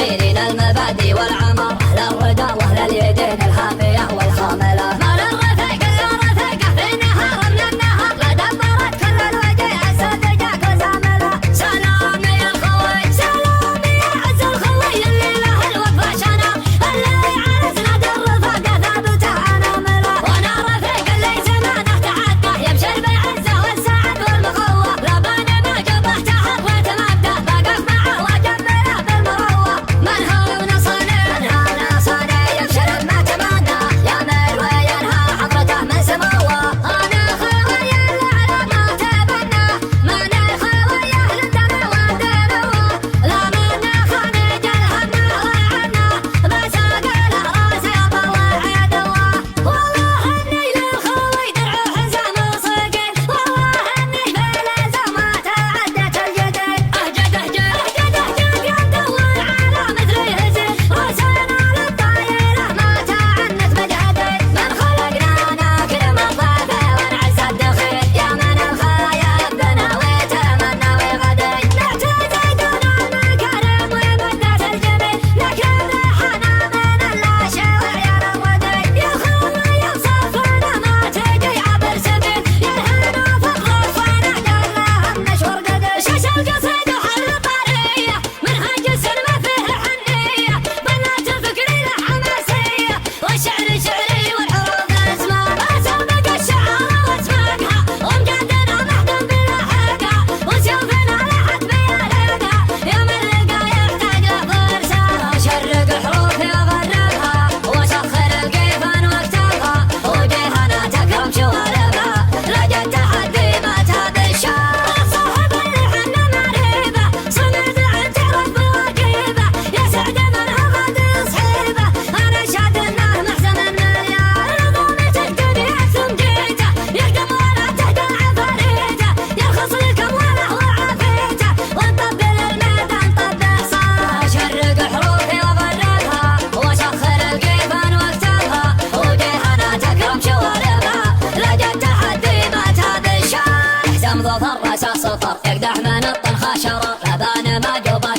المسيرين المبادئ والعمر، أهل الرضا وأهل اليدين الحامية والخاملة. مال الرفيق الرفيقة في النهار من النهار، لدبرت كل الوجه السود جاك وزاملة. سلام يا الخوي سلام يا عز الخوي اللي له الوفا شنا، اللي عرسنا الرفاقة ثابتة عناملة. وانا رفيق اللي زمانه تعدى يمشي بالعزة والسعد والمخوة، لباني ما جبهته حظيت مبدأ بقف معه وجمله بالمروة. من هو نصني يبشر بما تمنى، يامر وينهى حضرته من سموه. انا خوي اللي على ما تبنى، من الخوي اهل الدم والدلوه. لا من خنيج الهم وعنا، ما ساق له راسي طلع عدوه. والله اني للخوي درع حزام وصقل، والله اني بالازمات عدت الجدل. اهجد يندور على مثل هزل، راسنا للطايله ما تعنت بجهدل. من خلقنا ناكل مطافه ونعز الدخيل، يا من الخايب بنا ويتمنى ويغدي. نعتزدنا المكارم وبالناس الجميل، لكن ريحنا من اللاشي وعيال الودي. يا خوي يوصفنا ما تجي عبر سبيل، يلهنا فقر ونعدل لهم نشور قدر. شاش القصيد وحل طريه، منهج السلم فيه حنيه، بنات فكري له حماسيه، والشعر شعري والحروف اسماء. اسابق الشعر واسبقها، ومجدنا محكم بلاحقها، وسيوفنا لحد بيالقها. يا من لقى يحتاج له فرسان، شرق حروفي وغربها، وسخر القيفان واكتبها، وجهنا تكرم شواربها. لقيت تحدي ما تهب الشام، صاحب اللي حنا مريبه، صمد عن تعرف بواجيبه. يا سعد من هغد صحيبه، انا شاد انه محزن مليان. نظامي تهدني ثم جيته، يهدم ولا تهدم عفاريته، يرخص لكم وله وعافيته، ونطبل الميدان طبل صار. شرق حروفي وغربها، وسخر القيفان واكتبها، وجهنا تكرم شواربها. لقيت تحدي ما تهب الشام، حزام ظفر راسه صفر، يقدح من الطنخه شرر، لبان ما جوبه